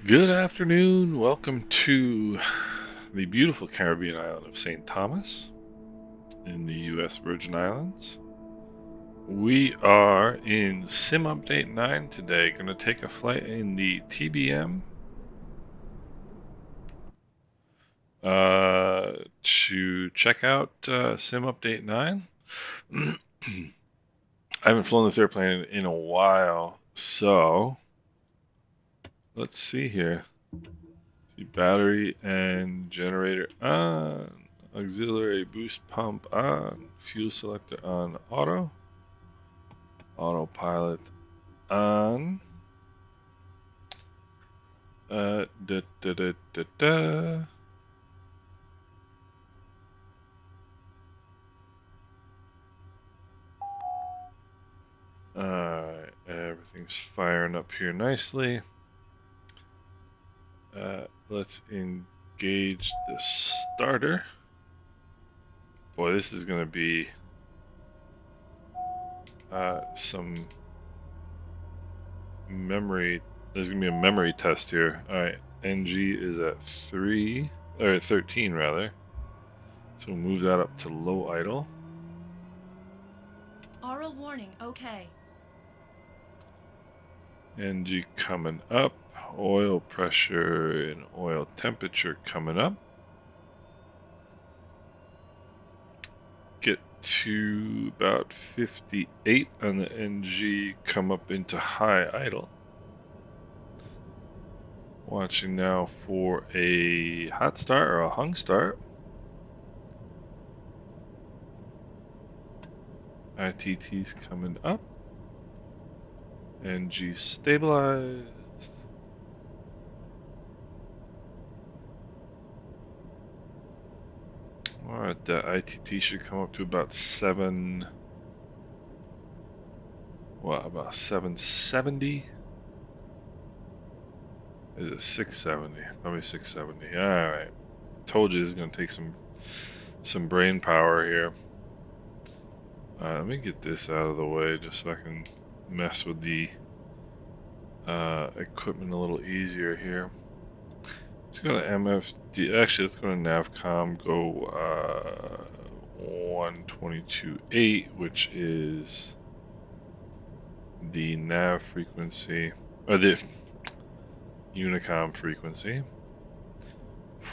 Good afternoon. Welcome to the beautiful Caribbean island of St. Thomas in the U.S. Virgin Islands. We are in Sim Update 9 today. Going to take a flight in the TBM to check out Sim Update 9. I haven't flown this airplane in a while, so let's see here. See, battery and generator on, auxiliary boost pump on, fuel selector on auto, autopilot on. Da da da da da. Alright, everything's firing up here nicely. Let's engage the starter. Boy, this is going to be some memory. There's going to be a memory test here. Alright, NG is at 13 rather. So we'll move that up to low idle. Oral warning, okay. NG coming up. Oil pressure and oil temperature coming up. Get to about 58 on the NG, come up into high idle. Watching now for a hot start or a hung start. ITT's coming up. NG stabilized. Alright, that ITT should come up to about 770? Is it 670? Probably 670. Alright. Told you this is going to take some brain power here. Let me get this out of the way just so I can mess with the equipment a little easier here. Let's go to MFD. Actually, let's go to Navcom. Go 122.8, which is the nav frequency, or the Unicom frequency.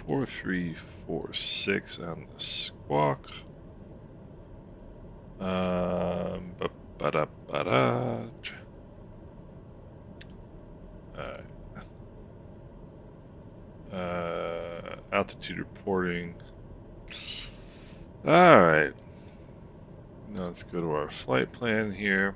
4346 on the squawk. Ba-da-ba-da. Altitude reporting. Alright. Now let's go to our flight plan here.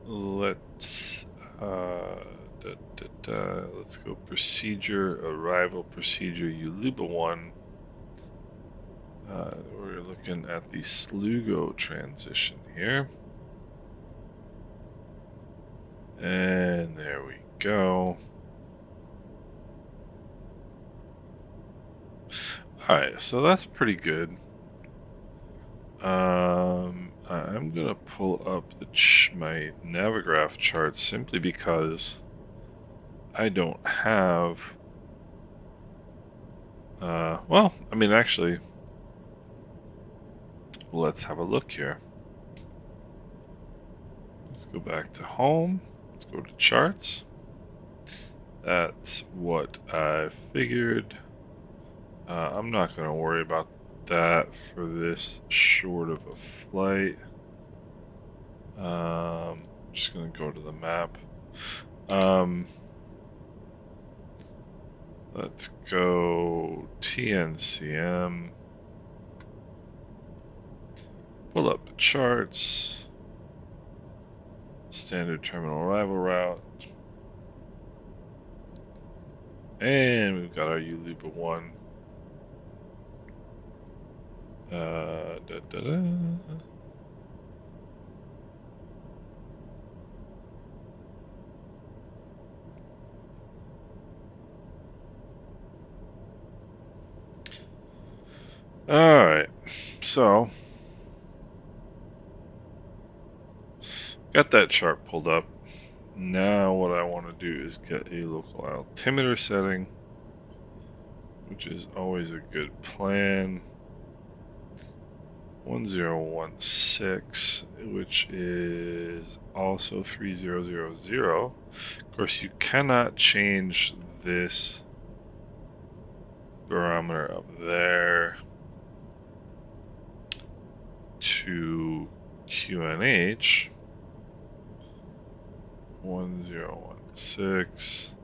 Let's let's go procedure, arrival procedure, Uluba 1. We're looking at the Slugo transition here. And there we go. Alright, so that's pretty good. I'm gonna pull up my Navigraph chart simply because I don't have. Well, I mean, actually, let's have a look here. Let's go back to home. Let's go to charts. That's what I figured. I'm not going to worry about that for this short of a flight. Just going to go to the map. Let's go TNCM. Pull up the charts. Standard terminal arrival route. And we've got our Uluba 1. Alright, so got that chart pulled up. Now what I want to do is get a local altimeter setting, which is always a good plan. 1016, which is also 3000. Of course, you cannot change this barometer up there to QNH. 1016.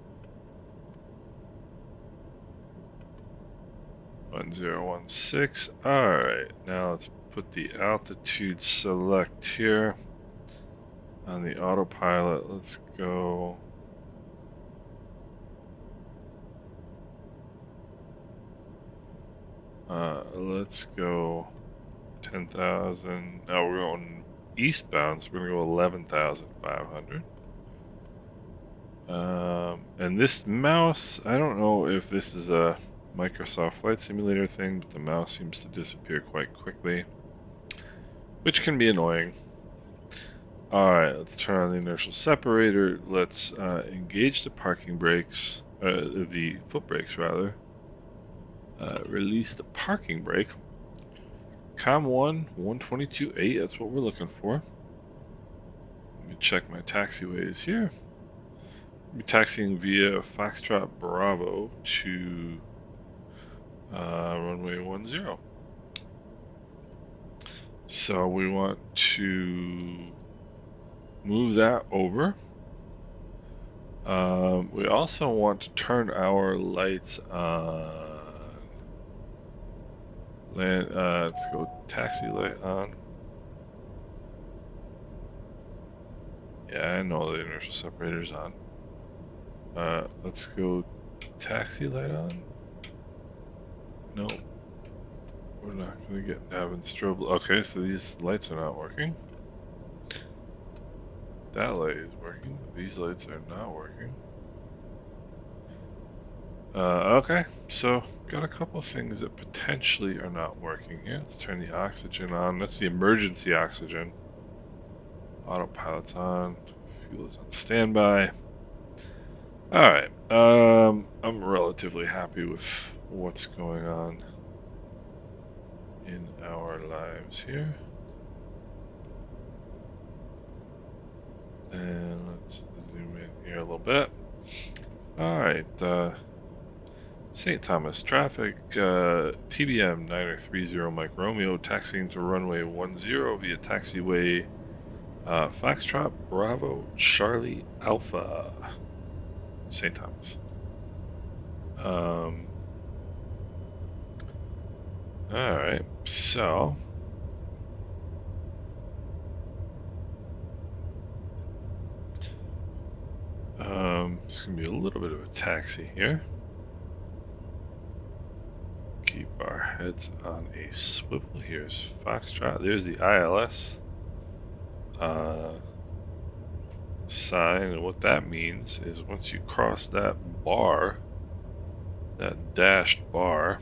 1016. Alright, now let's put the altitude select here on the autopilot. Let's go. Let's go 10,000. Now we're going eastbound, so we're going to go 11,500. And this mouse, I don't know if this is a Microsoft Flight Simulator thing, but the mouse seems to disappear quite quickly, which can be annoying. Alright, let's turn on the inertial separator. Let's engage the parking brakes, the foot brakes rather. Release the parking brake. COM 1, 122.8, that's what we're looking for. Let me check my taxiways here. We're taxiing via Foxtrot Bravo to runway 10. So we want to move that over. We also want to turn our lights on. Let's go taxi light on. Yeah, I know the inertial separator's on. Let's go taxi light on. No, we're not gonna get nav and strobe. Okay, so these lights are not working. That light is working. These lights are not working. Okay, so got a couple things that potentially are not working here. Let's turn the oxygen on. That's the emergency oxygen. Autopilot's on. Fuel is on standby. Alright, I'm relatively happy with what's going on in our lives here. And let's zoom in here a little bit. Alright, St. Thomas traffic, TBM 9030 Mike Romeo, taxiing to runway 10 via taxiway Foxtrot Bravo Charlie Alpha, St. Thomas. Alright, so it's gonna be a little bit of a taxi here. Keep our heads on a swivel. Here's Foxtrot. There's the ILS sign, and what that means is once you cross that bar, that dashed bar,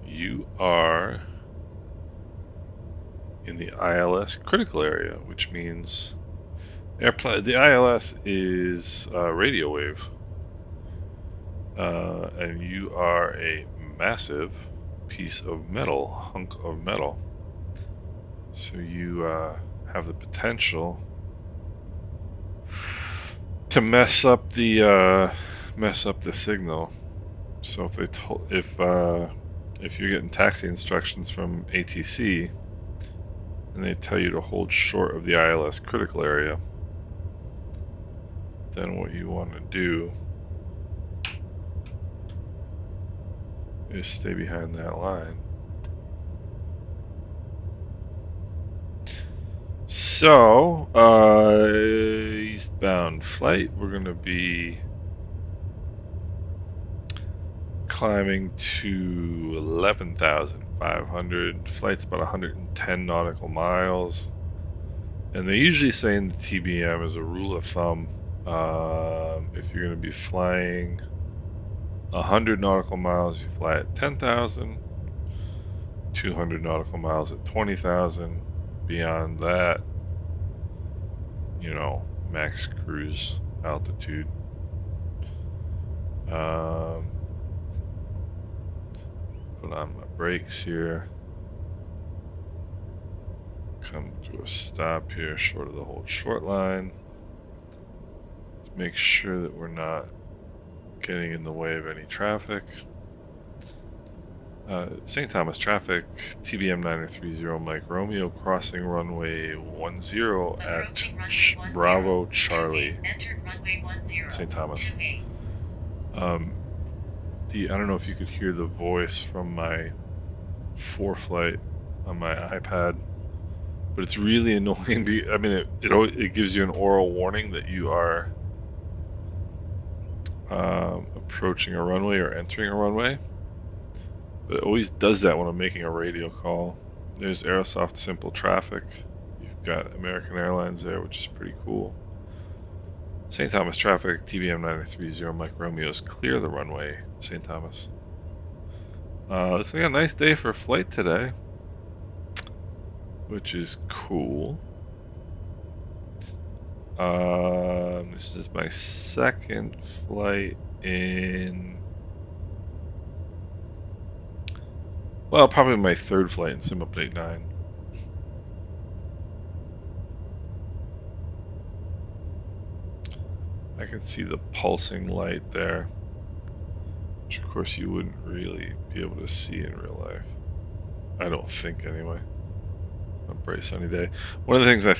you are in the ILS critical area, which means the ILS is radio wave. And you are a massive piece of metal, hunk of metal. So you have the potential to mess up the signal. So if you're getting taxi instructions from ATC and they tell you to hold short of the ILS critical area, then what you want to do is stay behind that line. So, eastbound flight, we're going to be climbing to 11,500. Flight's about 110 nautical miles. And they usually say in the TBM as a rule of thumb, if you're going to be flying 100 nautical miles, you fly at 10,000. 200 nautical miles at 20,000. Beyond that, max cruise altitude. Put on my brakes here. Come to a stop here short of the hold short line. Let's make sure that we're not getting in the way of any traffic. St. Thomas traffic, TBM 9030 Mike Romeo, crossing runway 10 at Bravo Charlie. Entered runway 10. St. Thomas. I don't know if you could hear the voice from my ForeFlight on my iPad, but it's really annoying. I mean, it gives you an oral warning that you are approaching a runway or entering a runway. But it always does that when I'm making a radio call. There's Aerosoft Simple Traffic. You've got American Airlines there, which is pretty cool. St. Thomas traffic, TBM 9030 Mike Romeo's clear the runway, St. Thomas. Looks like a nice day for a flight today, which is cool. This is my second flight in... Well, probably my third flight in Sim Update 9. I can see the pulsing light there, which of course you wouldn't really be able to see in real life. I don't think, anyway. A bright sunny day. One of the things I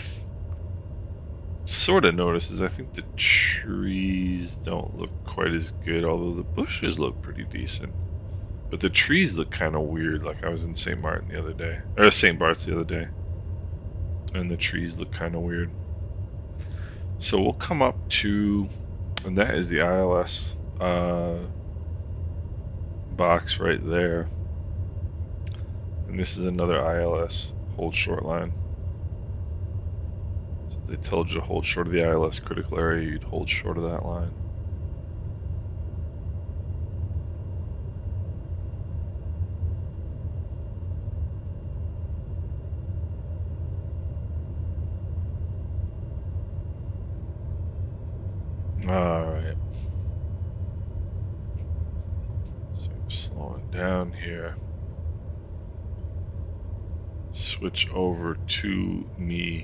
sort of noticed is I think the trees don't look quite as good, although the bushes look pretty decent. But the trees look kind of weird, like I was in St. Maarten the other day, or St. Bart's the other day, and the trees look kind of weird. So we'll come up to, and that is the ILS box right there. And this is another ILS hold short line. So if they told you to hold short of the ILS critical area, you'd hold short of that line. Alright. So slowing down here. Switch over to the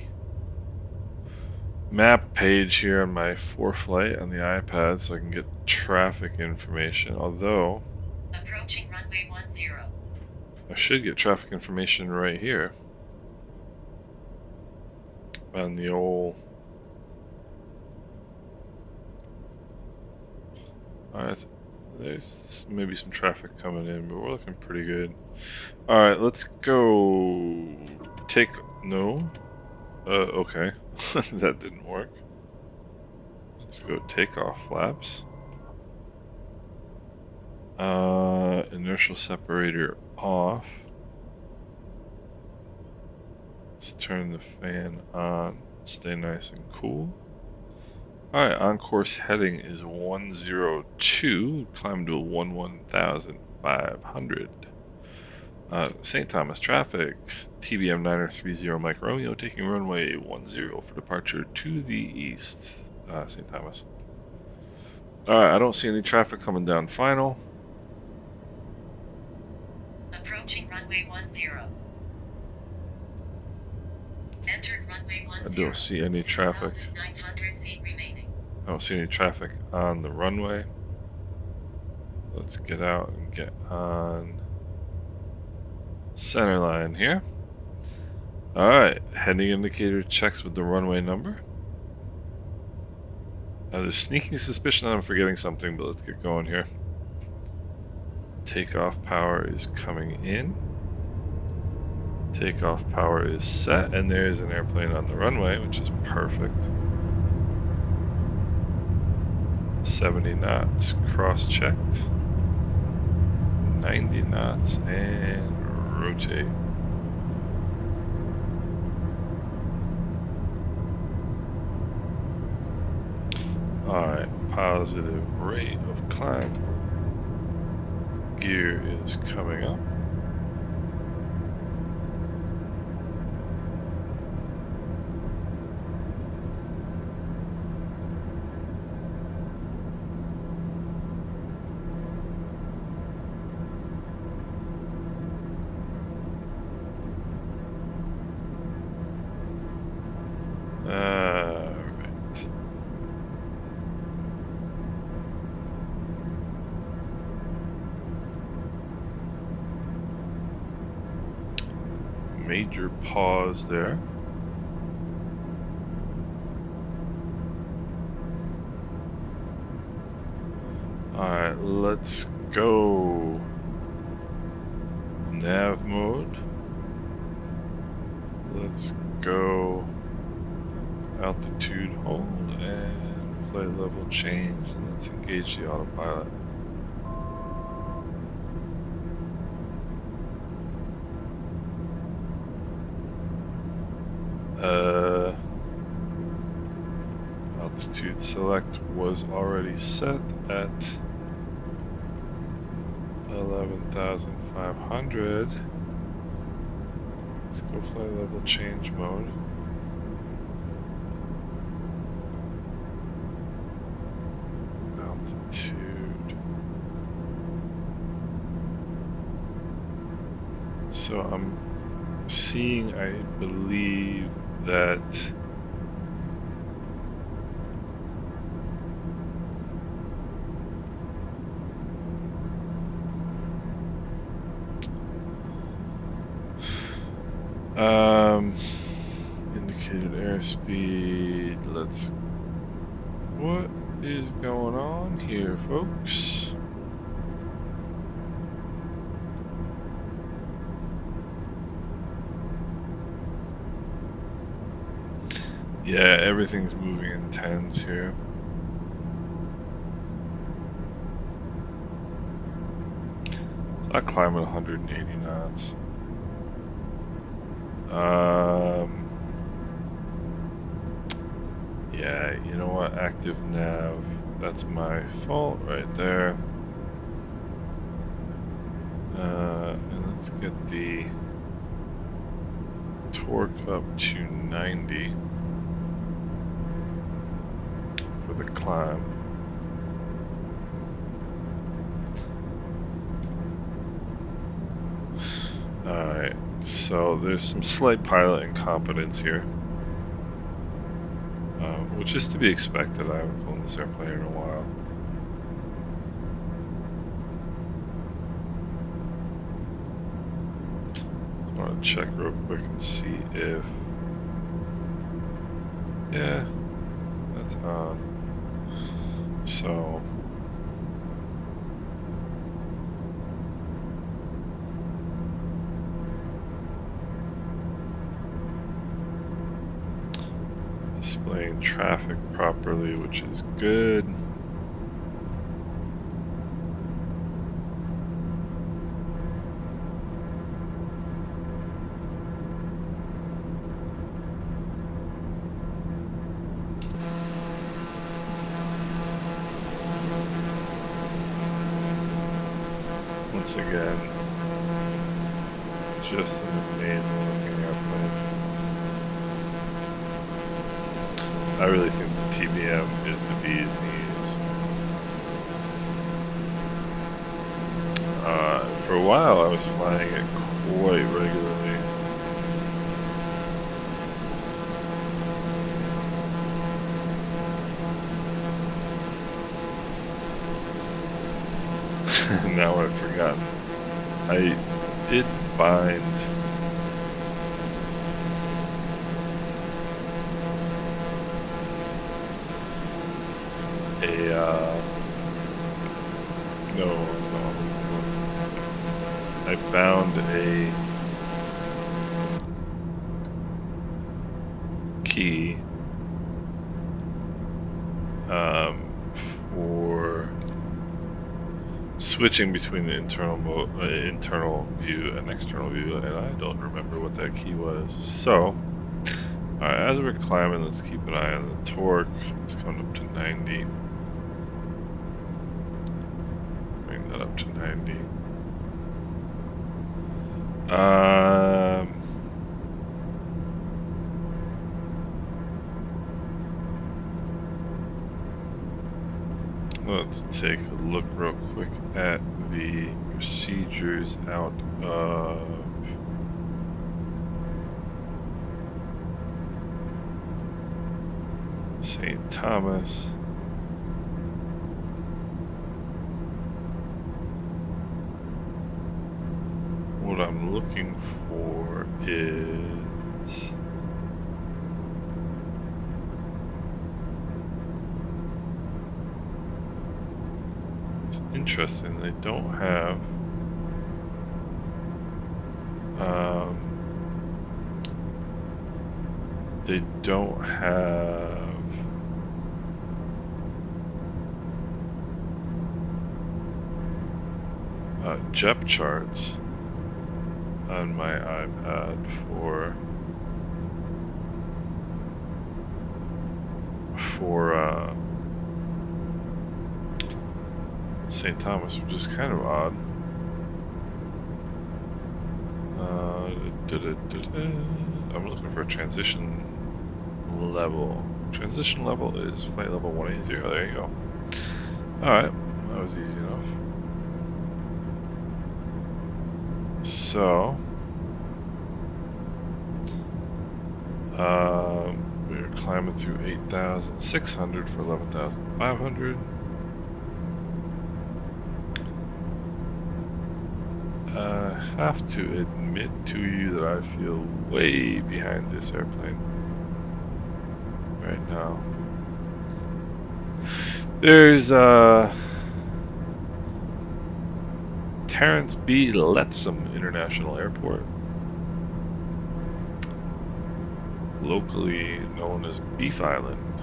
map page here on my ForeFlight on the iPad so I can get traffic information. Although approaching runway 10. I should get traffic information right here on the old... Alright, there's maybe some traffic coming in, but we're looking pretty good. Alright, let's go take... No? Okay. That didn't work. Let's go takeoff flaps. Inertial separator off. Let's turn the fan on. Stay nice and cool. Alright, on course heading is 102. Climb to 11,500. St. Thomas traffic, TBM 9030 Mike Romeo, taking runway 10 for departure to the east. St. Thomas. Alright, I don't see any traffic coming down final. Approaching runway 10. Entered runway 10. I don't see any traffic. 6,900 feet remaining. I don't see any traffic on the runway. Let's get out and get on center line here. Alright, heading indicator checks with the runway number. There's sneaking suspicion that I'm forgetting something, but let's get going here. Takeoff power is coming in. Takeoff power is set, and there's an airplane on the runway, which is perfect. 70 knots cross-checked. 90 knots and rotate. Alright, positive rate of climb. Gear is coming up. major pause there. Alright, let's go. Nav mode. Let's go altitude hold and flight level change. Let's engage the autopilot. Altitude select was already set at 11,500. Let's go flight level change mode. Altitude. So I'm seeing, I believe that indicated airspeed. What is going on here, folks? Yeah, everything's moving in tens here. So I climb at 180 knots. Yeah, you know what? Active nav. That's my fault right there. And let's get the torque up to 90 for the climb. Alright, so there's some slight pilot incompetence here. Which is to be expected. I haven't flown this airplane in a while. Just want to check real quick and see if... Yeah, that's on. So... displaying traffic properly, which is good. Once again, just an amazing looking airplane. I really think the TBM is the bee's knees. For a while I was flying it quite regularly. Now I've forgotten. I did find I found a key for switching between the internal view and external view, and I don't remember what that key was. So, alright, as we're climbing, let's keep an eye on the torque. It's coming up to 90. Bring that up to 90. Let's take a look real quick at the procedures out of St. Thomas. What I'm looking looking for is it's interesting. They don't have JEP charts on my iPad for St. Thomas, which is kind of odd. I'm looking for a transition level. Transition level is flight level 180. There you go. Alright, that was easy enough. So, we're climbing through 8,600 for 11,500. I have to admit to you that I feel way behind this airplane right now. There's Terrence B. VATSIM International Airport, locally known as Beef Island.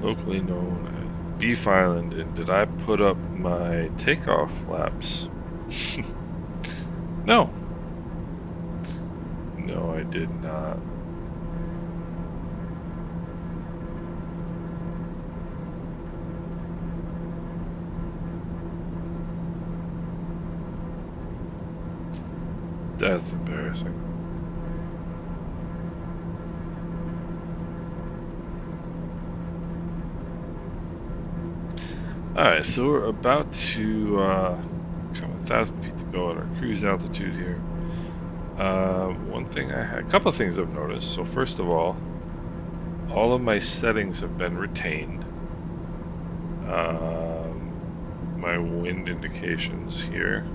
Locally known as Beef Island. And did I put up my takeoff flaps? No. No, I did not. That's embarrassing. Alright, so we're about to come 1,000 feet to go at our cruise altitude here. A couple of things I've noticed. So first of all of my settings have been retained. My wind indications here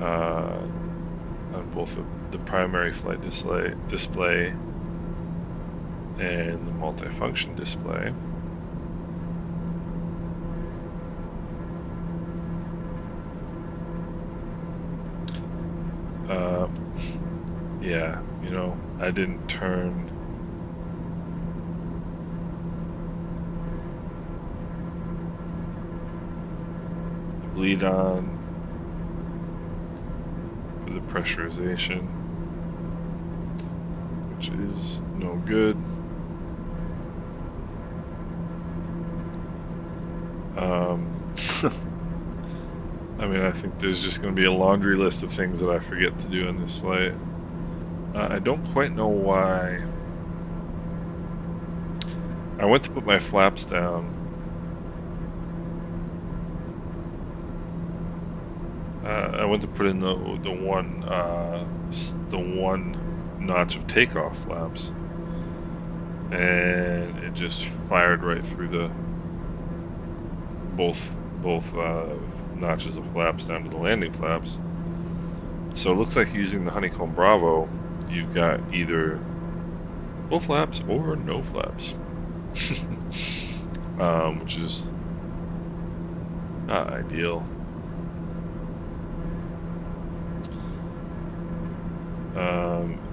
on both the primary flight display and the multifunction display. Yeah, you know, I didn't turn the bleed on for the pressurization, which is no good. I mean, I think there's just going to be a laundry list of things that I forget to do in this flight. I don't quite know why. I went to put my flaps down. I went to put in the one notch of takeoff flaps, and it just fired right through the both notches of flaps down to the landing flaps. So it looks like using the Honeycomb Bravo, you've got either full flaps or no flaps, which is not ideal.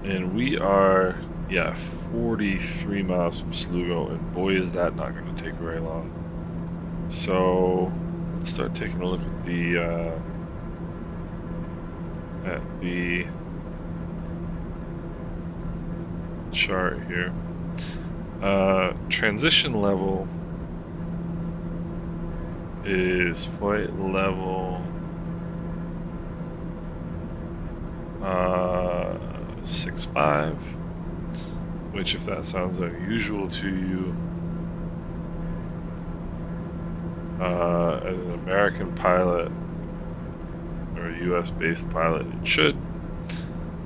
And we are, 43 miles from Slugo, and boy is that not going to take very long. So let's start taking a look at the chart here. Transition level is flight level 65, which, if that sounds unusual to you, as an American pilot or a US based pilot, it should,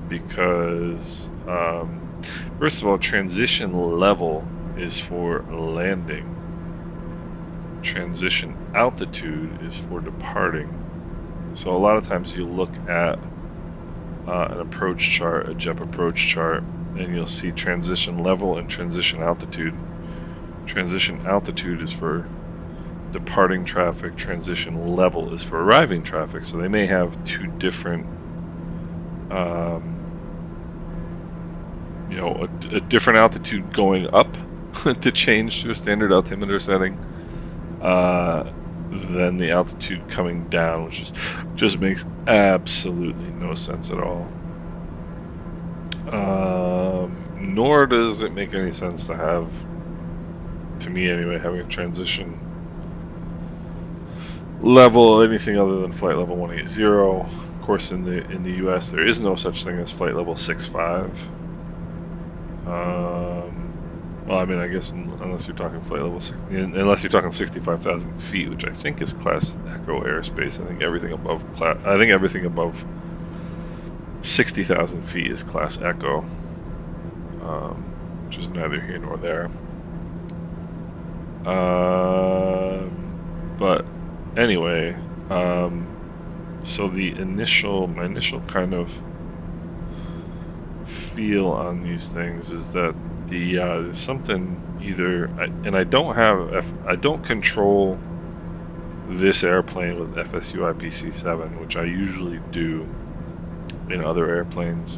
because First of all, transition level is for landing. Transition altitude is for departing. So a lot of times you look at an approach chart, a JEP approach chart, and you'll see transition level and transition altitude. Transition altitude is for departing traffic, transition level is for arriving traffic. So they may have two different, a different altitude going up to change to a standard altimeter setting than the altitude coming down, which just makes absolutely no sense at all. Nor does it make any sense to have, to me anyway, having a transition level anything other than flight level 180. Of course, in the US, there is no such thing as flight level 65. Well, I mean, I guess unless you're talking flight level 60, unless you're talking 65,000 feet, which I think is Class Echo airspace. I think everything above 60,000 feet is Class Echo, which is neither here nor there. But anyway, so my initial kind of feel on these things is that there's something and I don't control this airplane with FSU IPC7, which I usually do in other airplanes,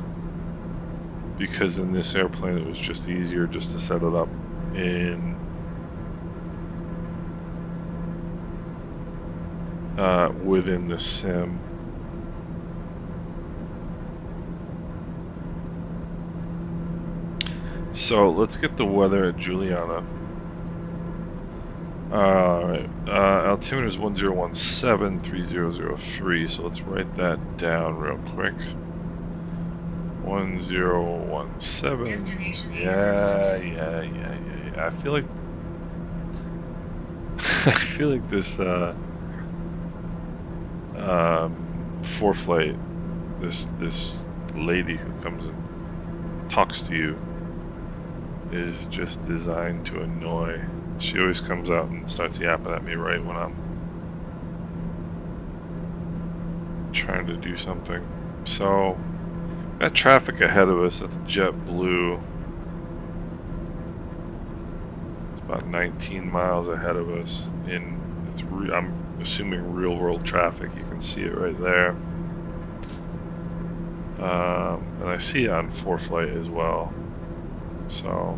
because in this airplane it was just easier just to set it up in within the sim. So let's get the weather at Juliana. Altimeter is 1017-3003, so let's write that down real quick. 1017. Yeah. I feel like this for flight, this lady who comes and talks to you is just designed to annoy. She always comes out and starts yapping at me right when I'm trying to do something. So that traffic ahead of us, that's JetBlue. It's about 19 miles ahead of us. I'm assuming real world traffic. You can see it right there. And I see it on ForeFlight as well. So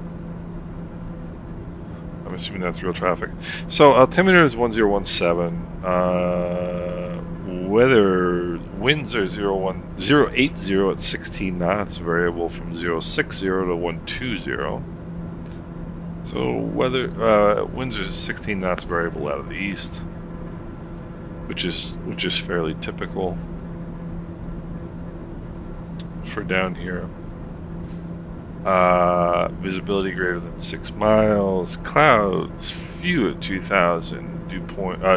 I'm assuming that's real traffic. So altimeter is 1017. Weather winds are 080 at 16 knots, variable from 060 to 120. So winds are 16 knots, variable out of the east, which is fairly typical for down here. Visibility greater than 6 miles. Clouds few at 2,000.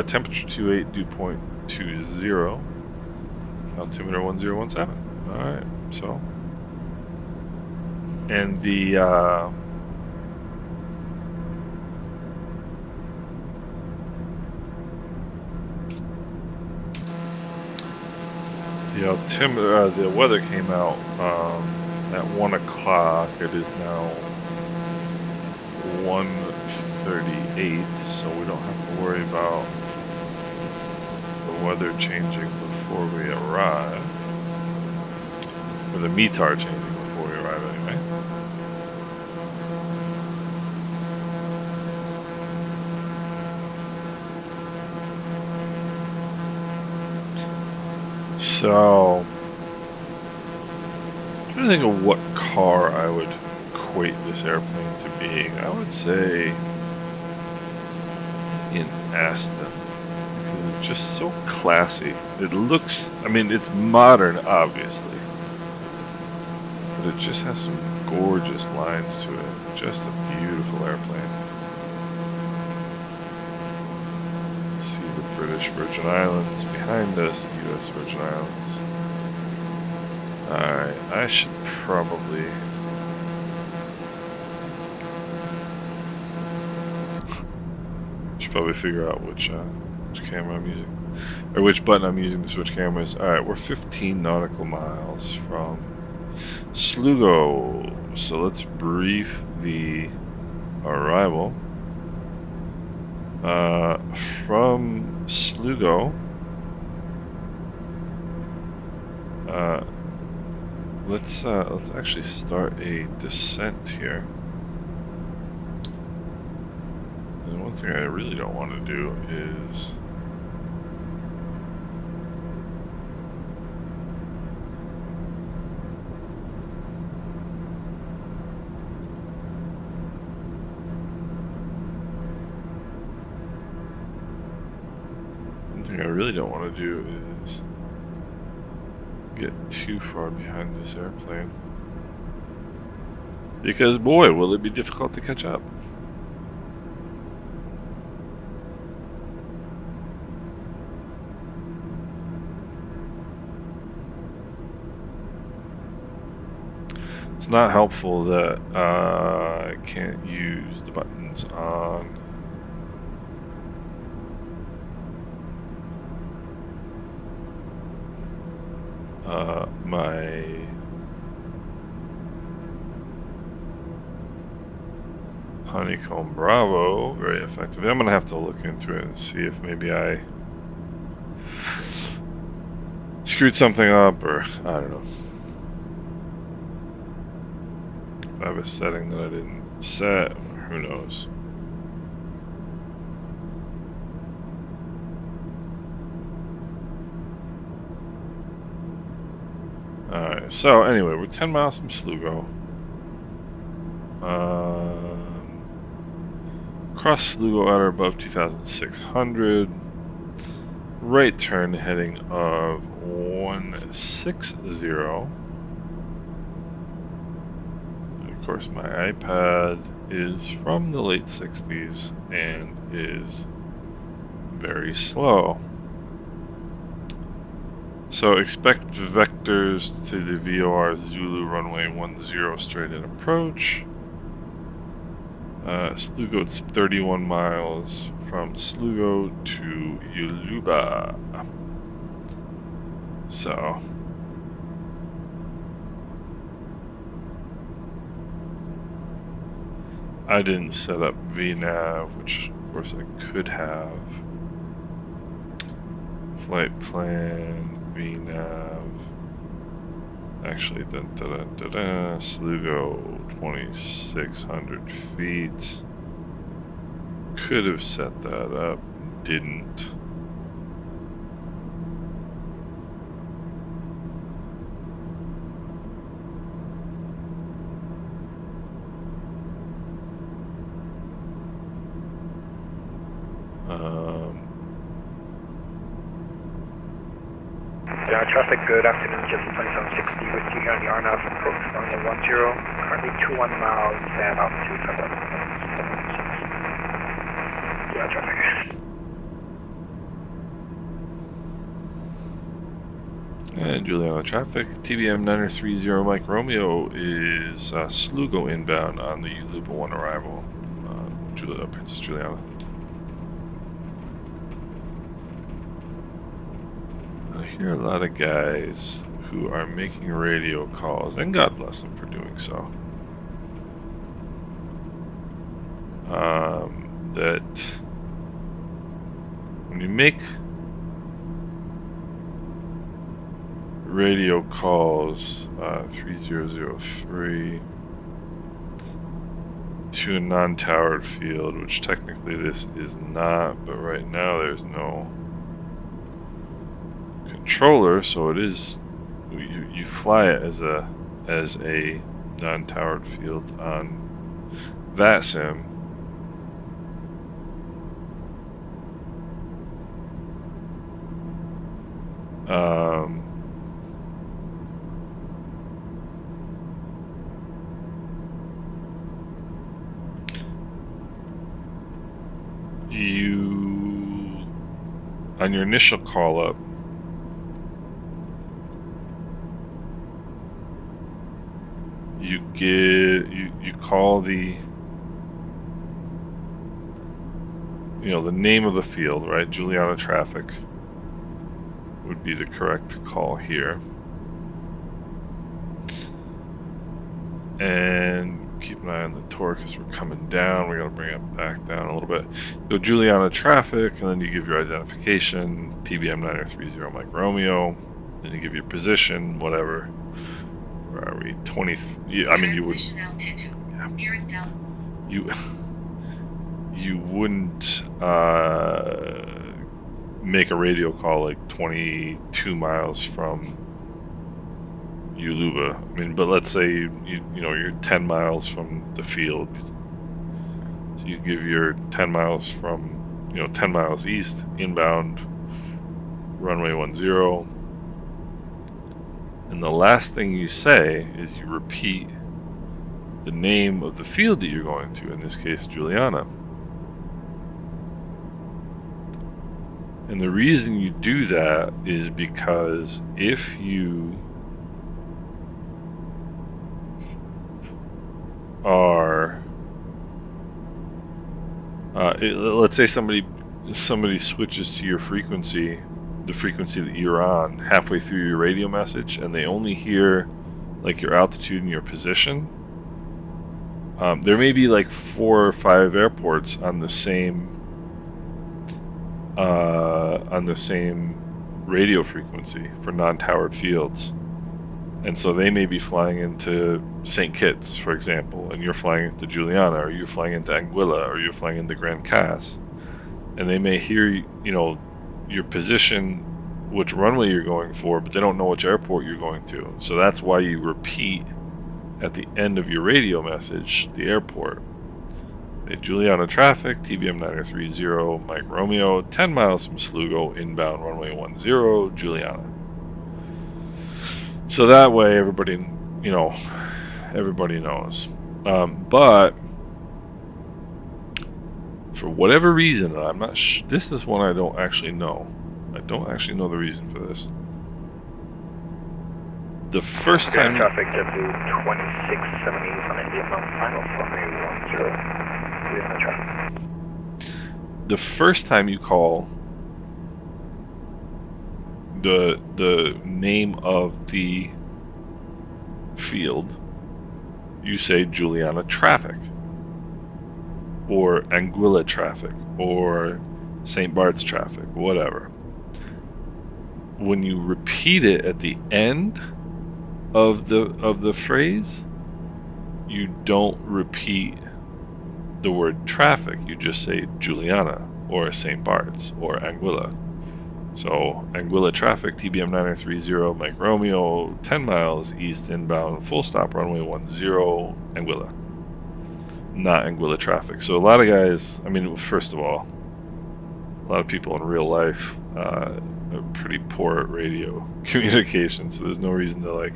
Temperature 28. Dew point 20. Altimeter 1017. All right. So, and the altimeter, the weather came out at 1 o'clock. It is now 1:38, so we don't have to worry about the weather changing before we arrive, or the METAR changing before we arrive anyway. So, I'm trying to think of what car I would equate this airplane to being. I would say in Aston, because it's just so classy. It looks, I mean, it's modern, obviously, but it just has some gorgeous lines to it. Just a beautiful airplane. See the British Virgin Islands behind us, the US Virgin Islands. Alright, I should probably probably figure out which camera I'm using, or which button I'm using to switch cameras. All right, we're 15 nautical miles from Sligo, so let's brief the arrival. From Sligo, let's actually start a descent here. And one thing I really don't want to do is get too far behind this airplane, because boy, will it be difficult to catch up. It's not helpful that I can't use the buttons on my Honeycomb Bravo very effectively. I'm gonna have to look into it and see if maybe I screwed something up, or I don't know. If I have a setting that I didn't set, or who knows. Alright, so anyway, we're 10 miles from Sligo. Cross Sligo at or above 2,600. Right turn heading of 160. And of course, my iPad is from the late 60s and is very slow. So expect vectors to the VOR Zulu runway 10 straight in approach. Sligo, it's 31 miles from Sligo to Yuluba. So I didn't set up VNav, which of course I could have. Flight plan, VNav. Actually, Sligo, 2,600 feet. Could have set that up, didn't. Traffic, good afternoon, Jet 2760 with you here on the RNAV approach on the 10, currently 21 miles and altitude 776. Yeah, traffic. And Juliana traffic, TBM 930 Mike Romeo is Sligo inbound on the Yuluba 1 arrival, Princess Juliana. I hear a lot of guys who are making radio calls, and God bless them for doing so, that when you make radio calls 3003 to a non-towered field, which technically this is not, but right now there's no controller, so it is, you fly it as a non-towered field on VATSIM. You, on your initial call up, you call the the name of the field, right? Juliana traffic would be the correct call here. And keep an eye on the torque because we're coming down. We're going to bring it back down a little bit. Go Juliana traffic, and then you give your identification, TBM 9030 Mike Romeo. Then you give your position, whatever. Where are we? 20. I mean, you would. Yeah. Nearest out. You wouldn't make a radio call like 22 miles from Uluba. I mean, but let's say you're 10 miles from the field, so you give your 10 miles from 10 miles east inbound runway 10, and the last thing you say is you repeat the name of the field that you're going to, in this case Juliana. And the reason you do that is because if you are, let's say somebody switches to your frequency, the frequency that you're on, halfway through your radio message, and they only hear like your altitude and your position. There may be like 4 or 5 airports on the same radio frequency for non-towered fields, and so they may be flying into St. Kitts, for example, and you're flying into Juliana, or you're flying into Anguilla, or you're flying into Grand Cas, and they may hear your position, which runway you're going for, but they don't know which airport you're going to. So that's why you repeat at the end of your radio message the airport. Juliana traffic, TBM 9030 Mike Romeo, 10 miles from Slugo, inbound runway 10, Juliana. So that way everybody knows. But for whatever reason, I'm not this is one I don't actually know. I don't actually know the reason for this. The first time traffic W2670 on India Mountain final runway 10. The first time you call the name of the field, you say Juliana traffic, or Anguilla traffic, or St. Bart's traffic, whatever. When you repeat it at the end of the phrase, you don't repeat the word traffic. You just say Juliana or St. Bart's or Anguilla. So Anguilla traffic, TBM 9030 Mike Romeo, 10 miles east inbound, full stop runway 10, Anguilla. Not Anguilla traffic. So a lot of guys, I mean, first of all, a lot of people in real life are pretty poor at radio communication, so there's no reason to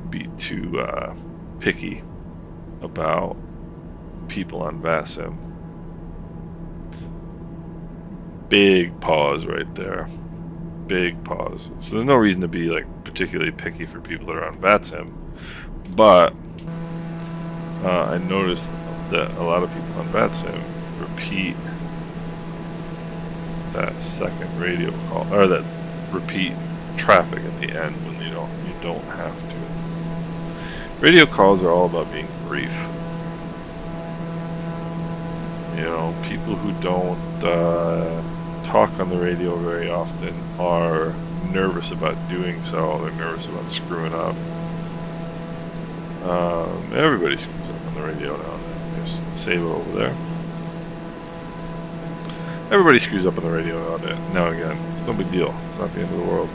be too picky about people on VATSIM. Big pause right there. Big pause. So there's no reason to be particularly picky for people that are on VATSIM, but I noticed that a lot of people on VATSIM repeat that second radio call, or that repeat traffic at the end when you don't have to. Radio calls are all about being brief. People who don't talk on the radio very often are nervous about doing so. They're nervous about screwing up. Everybody screws up on the radio now and then. Just save it over there. Everybody screws up on the radio now and again. It's no big deal. It's not the end of the world.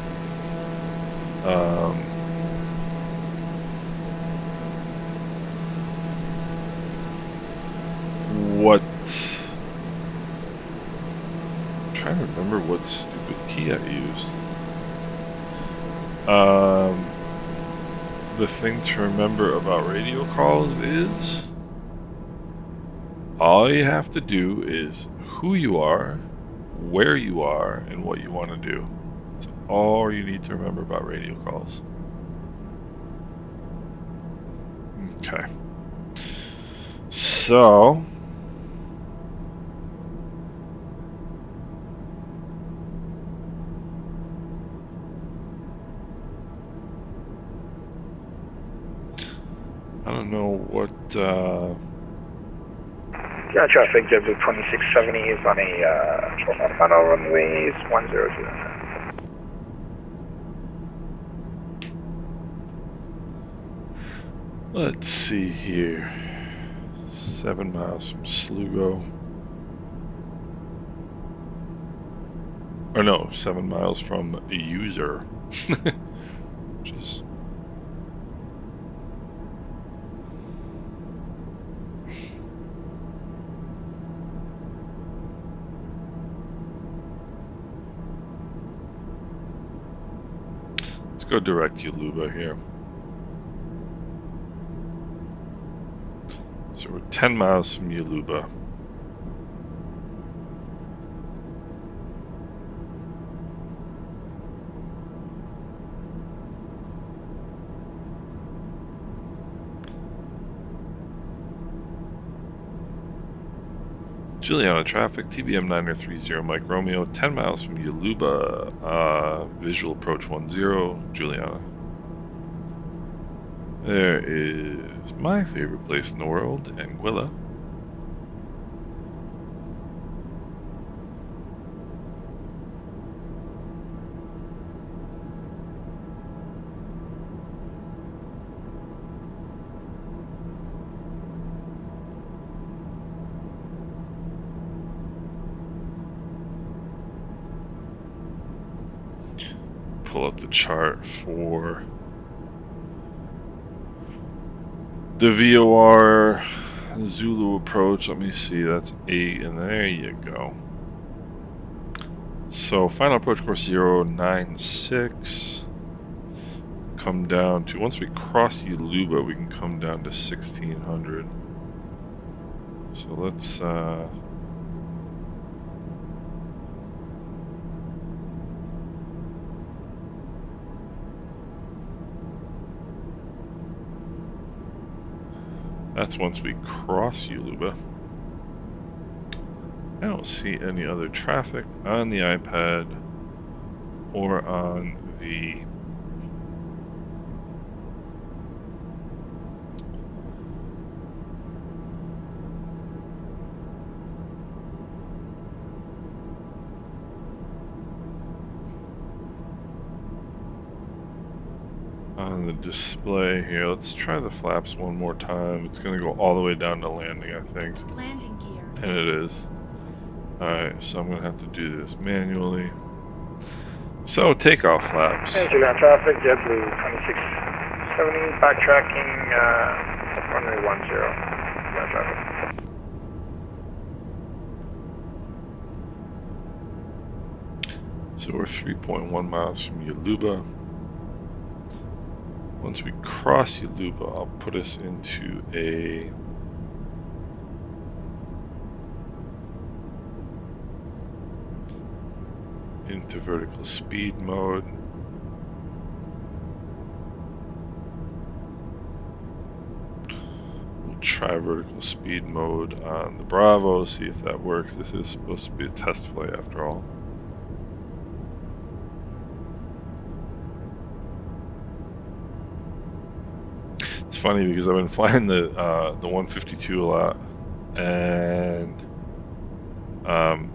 I'm trying to remember what stupid key I used. The thing to remember about radio calls is all you have to do is who you are, where you are, and what you want to do. That's all you need to remember about radio calls. Okay. So don't know what. Yeah, traffic JetBlue 2670 is on a short final runway is 1020. Let's see here. 7 miles from Slugo. Or no, 7 miles from a user. Which is. Let's go direct Yaluba here. So we're 10 miles from Yaluba. Juliana traffic, TBM 9030 Mike Romeo, 10 miles from Yaluba, visual approach 10, Juliana. There is my favorite place in the world, Anguilla. Pull up the chart for the VOR Zulu approach. Let me see, that's 8, and there you go. So final approach course 096. Come down to, once we cross Yaluba, we can come down to 1600. So let's that's once we cross Yaluba. I don't see any other traffic on the iPad or on the display here. Let's try the flaps one more time. It's going to go all the way down to landing, I think. Landing gear. And it is. Alright, so I'm going to have to do this manually. So, takeoff flaps. Hey, Juliana traffic, JetBlue 2670, backtracking, runway 10, Juliana traffic. So we're 3.1 miles from Yaluba. Once we cross Yaluba, I'll put us into vertical speed mode. We'll try vertical speed mode on the Bravo, see if that works. This is supposed to be a test flight after all. It's funny because I've been flying the 152 a lot, and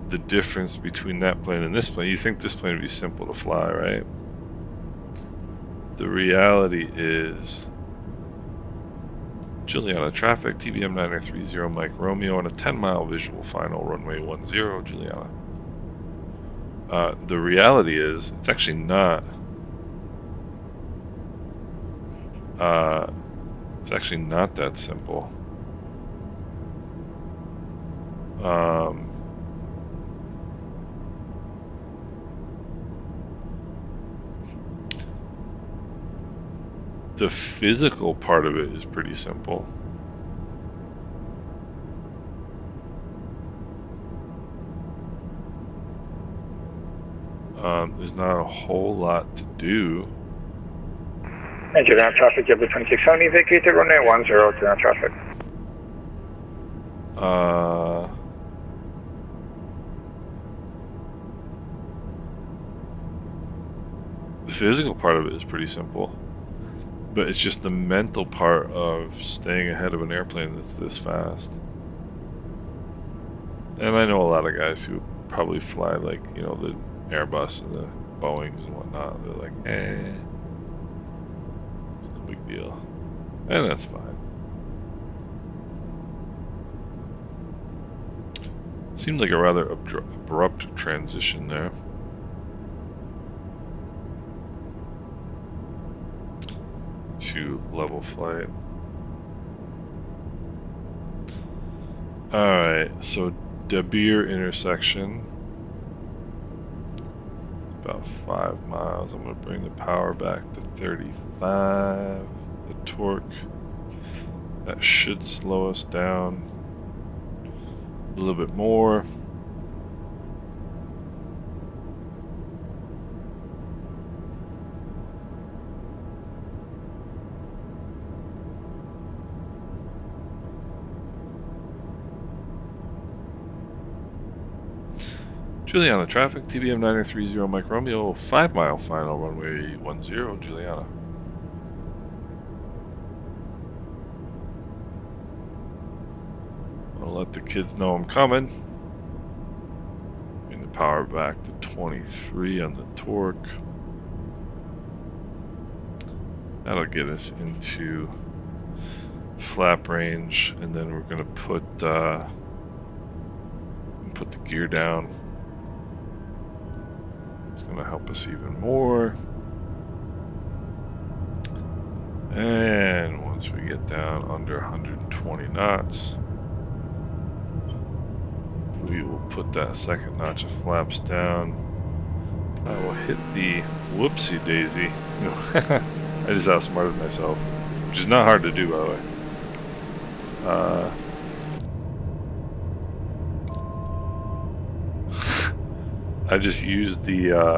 the difference between that plane and this plane, you think this plane would be simple to fly, right? The reality is Juliana traffic, TBM 9030 Mike Romeo on a 10-mile visual final runway 10, Juliana. The reality is it's actually not that simple. The physical part of it is pretty simple. There's not a whole lot to do. Hey, Juliana traffic, JetBlue 2670, vacated runway 10, Juliana traffic. The physical part of it is pretty simple. But it's just the mental part of staying ahead of an airplane that's this fast. And I know a lot of guys who probably fly like, you know, the Airbus and the Boeings and whatnot. They're like, it's no big deal. And that's fine. Seemed like a rather abrupt transition there. To level flight. Alright, so Dabir intersection. About 5 miles. I'm going to bring the power back to 35. The torque. That should slow us down a little bit more. Juliana traffic, TBM 930 Mike Romeo, 5 mile final, runway 10, Juliana. I'll let the kids know I'm coming. Bring the power back to 23 on the torque. That'll get us into flap range, and then we're going to put the gear down. It's going to help us even more. And once we get down under 120 knots, we will put that second notch of flaps down. I will hit the whoopsie daisy. I just outsmarted myself, which is not hard to do, by the way. I just used the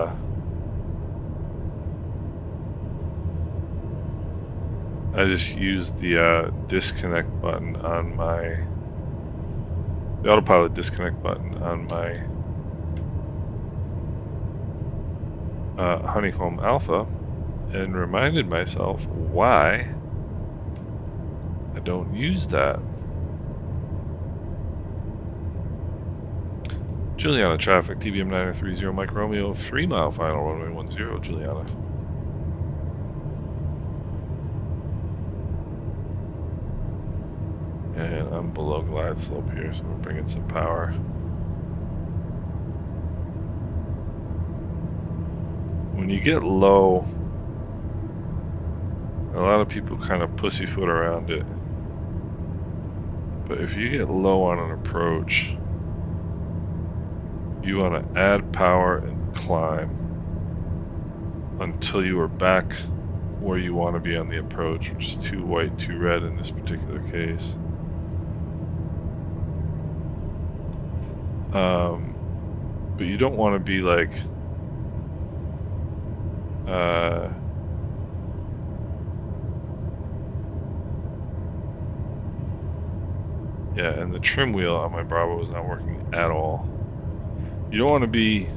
disconnect button on the autopilot disconnect button on my Honeycomb Alpha, and reminded myself why I don't use that. Juliana traffic, TBM 930 Mike Romeo, 3 mile final, runway 10, Juliana. And I'm below glide slope here, so we're bringing some power. When you get low, a lot of people kind of pussyfoot around it. But if you get low on an approach, you want to add power and climb until you are back where you want to be on the approach, which is 2 white, 2 red in this particular case. But you don't want to be like yeah, and the trim wheel on my Bravo is not working at all. You don't want to be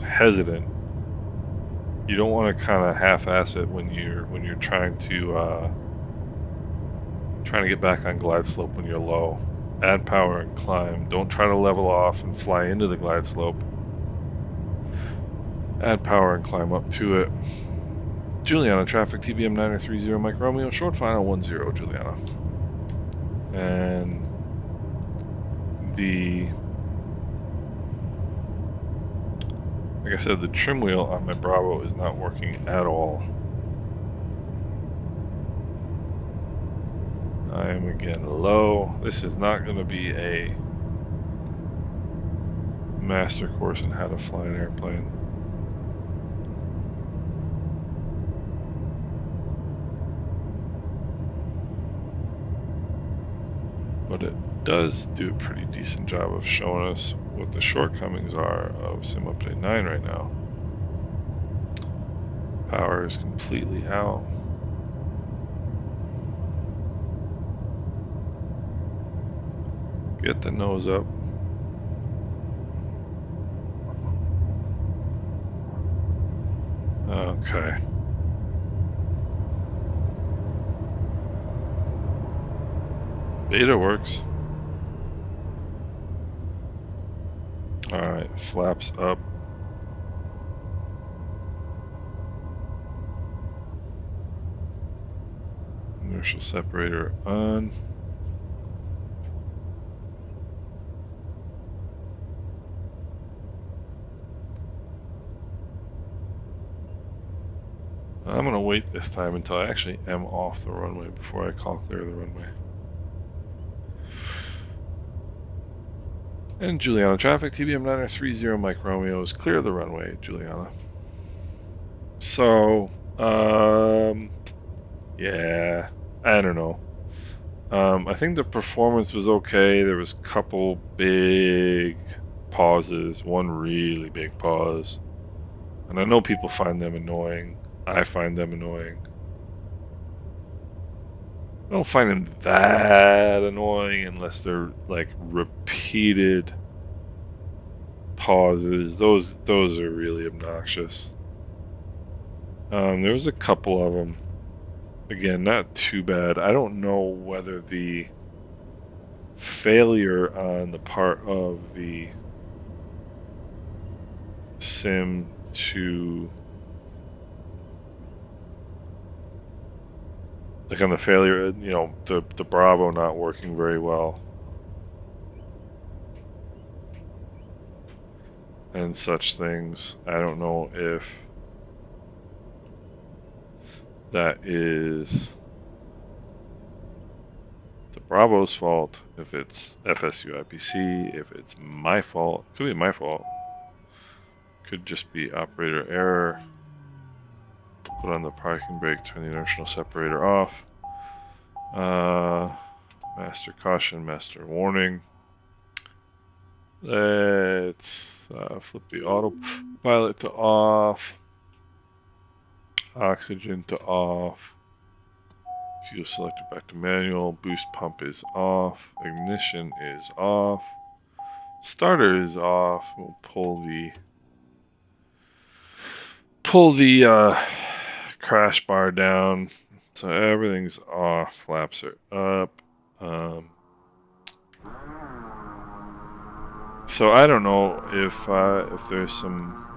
hesitant. You don't want to kind of half-ass it when you're trying to get back on glide slope when you're low. Add power and climb. Don't try to level off and fly into the glide slope. Add power and climb up to it. Juliana traffic, TBM 930 Mike Romeo, short final 10, Juliana. And like I said, the trim wheel on my Bravo is not working at all. I am again low. This is not going to be a master course in how to fly an airplane. But it does do a pretty decent job of showing us what the shortcomings are of Sim Update 9 right now. Power is completely out. Get the nose up. Okay. Beta works. Alright, flaps up. Inertial separator on. I'm gonna wait this time until I actually am off the runway before I call clear the runway. And Juliana traffic, TBM 930 Mike Romeo is clear of the runway, Juliana. So, yeah, I don't know. I think the performance was okay. There was a couple big pauses, one really big pause. And I know people find them annoying. I find them annoying. I don't find them that annoying unless they're like repeated pauses. Those are really obnoxious. There was a couple of them. Again, not too bad. I don't know whether the failure on the part of the sim to, like on the failure, you know, the Bravo not working very well and such things. I don't know if that is the Bravo's fault, if it's FSU IPC, if it's my fault. Could be my fault. Could just be operator error. Put on the parking brake, turn the inertial separator off. Master caution, master warning. Let's flip the autopilot to off. Oxygen to off. Fuel selector back to manual. Boost pump is off. Ignition is off. Starter is off. We'll pull the crash bar down. So everything's off. Flaps are up. So I don't know if there's some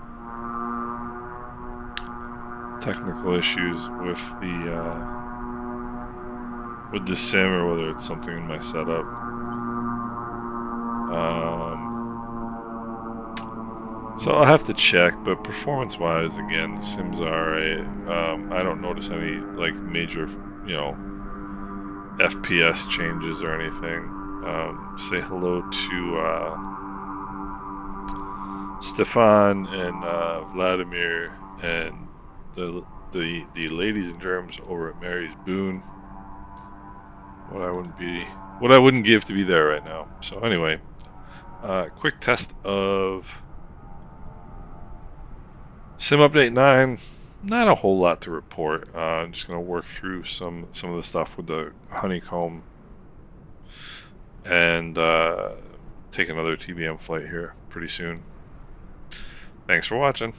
technical issues with the sim, or whether it's something in my setup. So I'll have to check, but performance-wise, again, the sims are I don't notice any like major, you know, FPS changes or anything. Say hello to Stefan and Vladimir and the ladies and germs over at Mary's Boone. What I wouldn't give to be there right now. So anyway, quick test of Sim Update 9. Not a whole lot to report. I'm just gonna work through some of the stuff with the honeycomb and take another TBM flight here pretty soon. Thanks for watching.